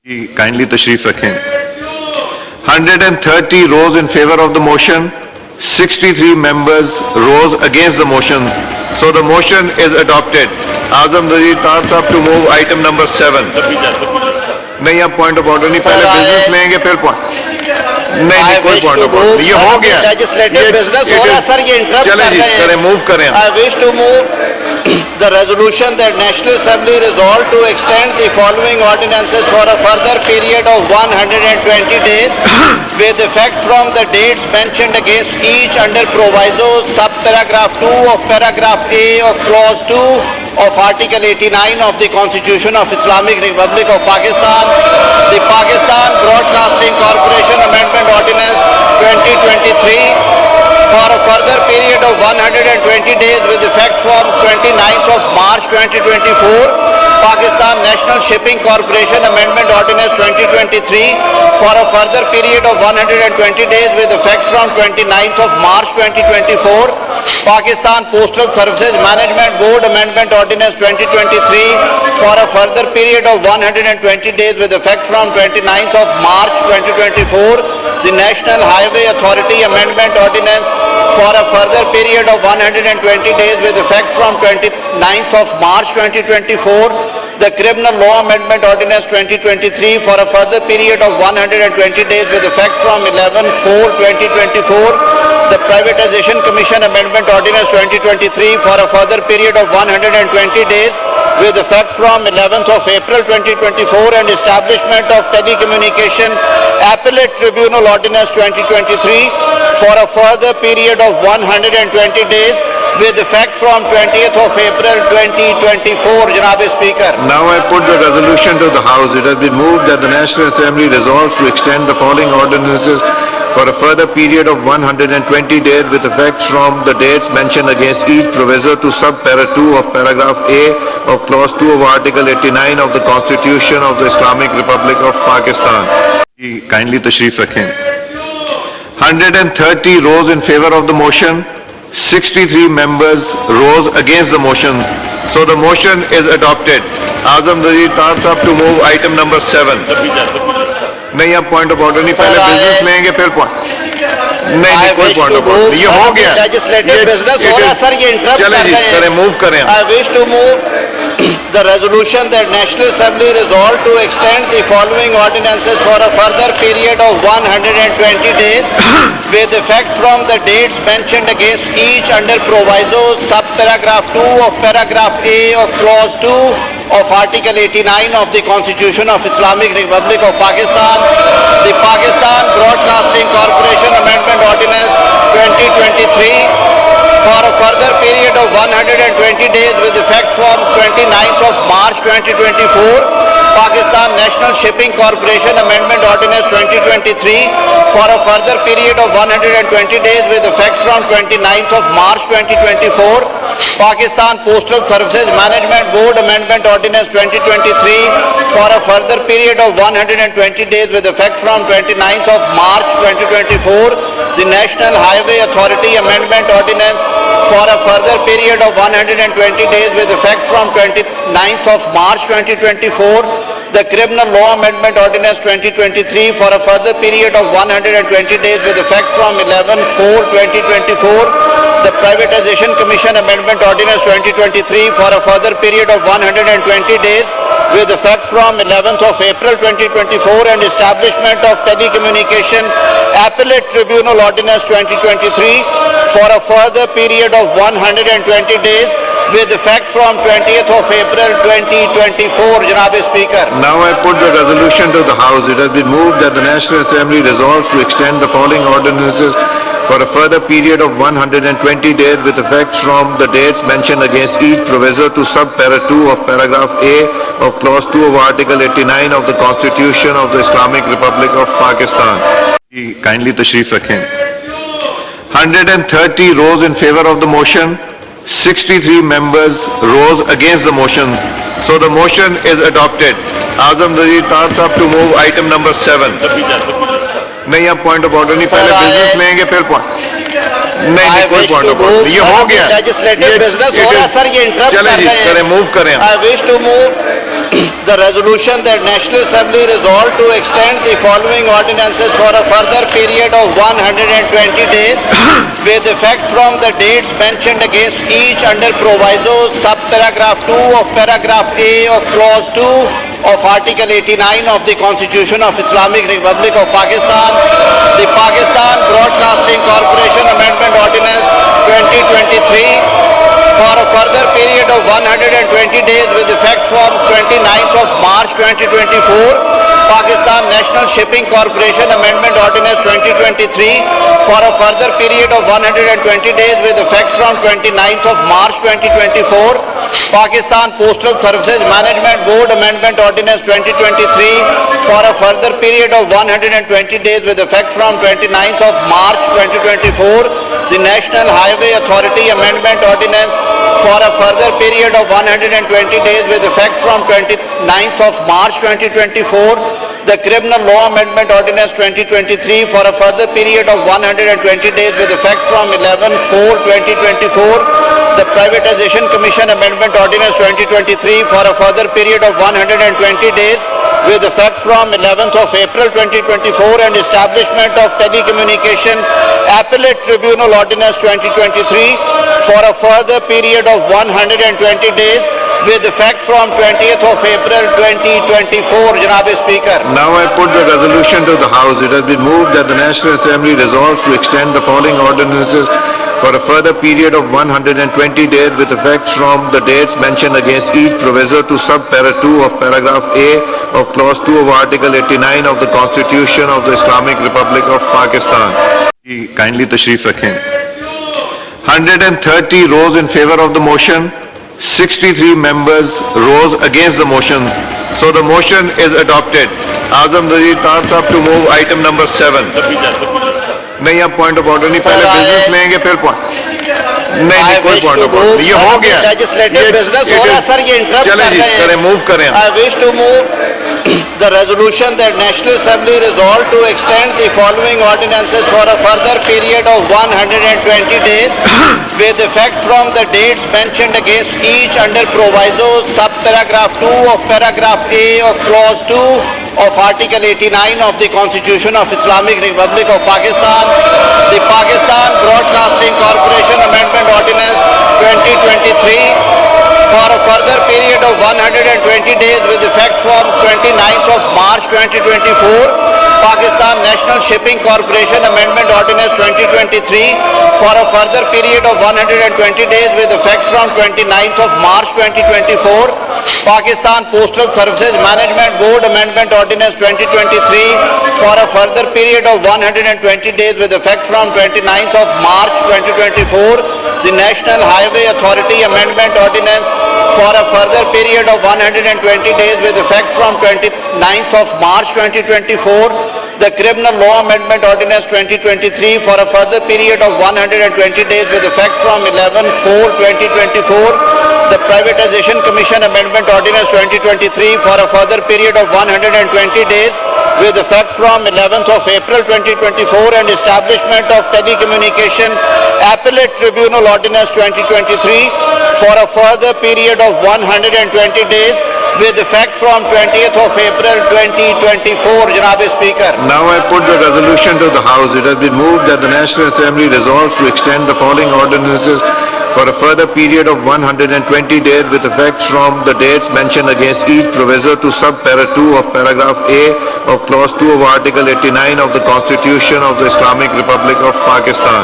Kindly तशरीफ रखें। 130 rose in favor of the motion, 63 members rose against the motion. So the motion is adopted. Azam Nazir Tar Sahab to move item number 7. नहीं, अब point of order नहीं, पहले business लेंगे फिर point. नहीं, कोई पॉइंट ऑफ ऑर्डर, ये हो गया लेजिस्लेटिव बिजनेस हो रहा सर, ये इंटरप्ट कर रहे हैं। करें, मूव करें। I wish to move the resolution that National Assembly resolved to extend the following ordinances for a further period of 120 days with effect from the dates mentioned against each under proviso subparagraph 2 of paragraph A of clause 2 of Article 89 of the Constitution of Islamic Republic of Pakistan, the Pakistan Broadcasting Corporation Amendment Ordinance 2023 for a further period of 120 days with effect from 29th of March 2024, Pakistan National Shipping Corporation Amendment Ordinance 2023 for a further period of 120 days with effect from 29th of March 2024, Pakistan Postal Services Management Board Amendment Ordinance 2023 for a further period of 120 days with effect from 29th of March 2024, the National Highway Authority Amendment Ordinance for a further period of 120 days with effect from 29th of March 2024, the Criminal Law Amendment Ordinance 2023 for a further period of 120 days with effect from 11/4/2024, the Privatization Commission Amendment Ordinance 2023 for a further period of 120 days with effect from 11th of April 2024, and establishment of Telecommunication Appellate Tribunal Ordinance 2023 for a further period of 120 days with effect from 20th of April 2024. Janab Speaker. Now I put the resolution to the House. It has been moved that the National Assembly resolves to extend the following ordinances for a further period of 120 days with effect from the dates mentioned against each proviso to sub-para 2 of paragraph A of clause 2 of Article 89 of the Constitution of the Islamic Republic of Pakistan. Kindly तशरीफ रखें। 130 rose in favor of the motion, 63 members rose against the motion. So the motion is adopted. Azam Nazir Tar Sahab to move item number 7. नहीं, अब point of order नहीं, पहले business लेंगे फिर point. नहीं, कोई पॉइंट ऑफ ऑर्डर, ये हो गया लेजिस्लेटिव बिजनेस हो रहा सर, ये इंटरप्ट कर रहे हैं। करें, मूव करें। I wish to move the resolution that National Assembly resolved to extend the following ordinances for a further period of 120 days with effect from the dates mentioned against each under proviso subparagraph 2 of paragraph A of clause 2 of Article 89 of the Constitution of Islamic Republic of Pakistan, the Pakistan Broadcasting Corporation Amendment Ordinance 2023 for a further period of 120 days with effect from 29th of March 2024, Pakistan National Shipping Corporation Amendment Ordinance 2023 for a further period of 120 days with effect from 29th of March 2024, Pakistan Postal Services Management Board Amendment Ordinance 2023 for a further period of 120 days with effect from 29th of March 2024, the National Highway Authority Amendment Ordinance for a further period of 120 days with effect from 29th of March 2024, the Criminal Law Amendment Ordinance 2023 for a further period of 120 days with effect from 11/4/2024, the Privatization Commission Amendment Ordinance 2023 for a further period of 120 days with effect from 11th of April 2024, and establishment of Telecommunication Appellate Tribunal Ordinance 2023 for a further period of 120 days with effect from 20th of April 2024. Janab Speaker. Now I put the resolution to the House. It has been moved that the National Assembly resolves to extend the following ordinances for a further period of 120 days with effect from the dates mentioned against each proviso to sub-para 2 of paragraph A of clause 2 of Article 89 of the Constitution of the Islamic Republic of Pakistan. Kindly तशरीफ रखें। 130 rose in favor of the motion, 63 members rose against the motion. So the motion is adopted. Azam Nazir Tar Sahab to move item number 7. नहीं, अब point of order नहीं, पहले business लेंगे फिर point. नहीं, कोई पॉइंट ऑफ ऑर्डर, ये हो गया लेजिस्लेटिव बिजनेस हो रहा सर, ये इंटरप्ट कर रहे हैं। करें, मूव करें। I wish to move the resolution that National Assembly resolved to extend the following ordinances for a further period of 120 days with effect from the dates mentioned against each under proviso subparagraph 2 of paragraph A of clause 2 of Article 89 of the Constitution of Islamic Republic of Pakistan, the Pakistan Broadcasting Corporation Amendment Ordinance 2023 for a further period of 120 days with effect from 29th of March 2024, Pakistan National Shipping Corporation Amendment Ordinance 2023 for a further period of 120 days with effect from 29th of March 2024, Pakistan Postal Services Management Board Amendment Ordinance 2023 for a further period of 120 days with effect from 29th of March 2024, the National Highway Authority Amendment Ordinance for a further period of 120 days with effect from 29th of March 2024, the Criminal Law Amendment Ordinance 2023 for a further period of 120 days with effect from 11/4/2024, the Privatization Commission Amendment Ordinance 2023 for a further period of 120 days with effect from 11th of April 2024, and establishment of Telecommunication Appellate Tribunal Ordinance 2023 for a further period of 120 days with effect from 20th of April 2024. Janabe Speaker. Now I put the resolution to the House. It has been moved that the National Assembly resolves to extend the following ordinances for a further period of 120 days with effect from the dates mentioned against each proviso to sub-para 2 of paragraph A of clause 2 of Article 89 of the Constitution of the Islamic Republic of Pakistan. Kindly tashrif rakhein. 130 rose in favor of the motion, 63 members rose against the motion. So the motion is adopted. Azam Nazir Khan Sahab to move item number 7. नहीं अब point of order नहीं, पहले business लेंगे फिर point नहीं कोई point of order ये हो गया लेजिस्लेटिव बिजनेस हो रहा है सर, ये इंटरप्ट कर रहे हैं। करें मूव करें। I wish to move the resolution that National Assembly resolved to extend the following ordinances for a further period of 120 days with effect from the dates mentioned against each under proviso subparagraph 2 of paragraph A of clause 2 of Article 89 of the Constitution of Islamic Republic of Pakistan, the Pakistan Broadcasting Corporation Amendment Ordinance 2023 for a further period of 120 days with effect from 29th of March 2024, Pakistan National Shipping Corporation Amendment Ordinance 2023 for a further period of 120 days with effect from 29th of March 2024, Pakistan Postal Services Management Board Amendment Ordinance 2023 for a further period of 120 days with effect from 29th of March 2024, the National Highway Authority Amendment Ordinance for a further period of 120 days with effect from 29th of March 2024, the Criminal Law Amendment Ordinance 2023 for a further period of 120 days with effect from 11/4/2024, the Privatization Commission Amendment Ordinance 2023 for a further period of 120 days with effect from 11th of April 2024, and establishment of Telecommunication Appellate Tribunal Ordinance 2023 for a further period of 120 days with effect from 20th of April 2024. Janabe Speaker. Now I put the resolution to the House. It has been moved that the National Assembly resolves to extend the following ordinances for a further period of 120 days with effect from the dates mentioned against each proviso to sub-para 2 of paragraph A of clause 2 of Article 89 of the Constitution of the Islamic Republic of Pakistan.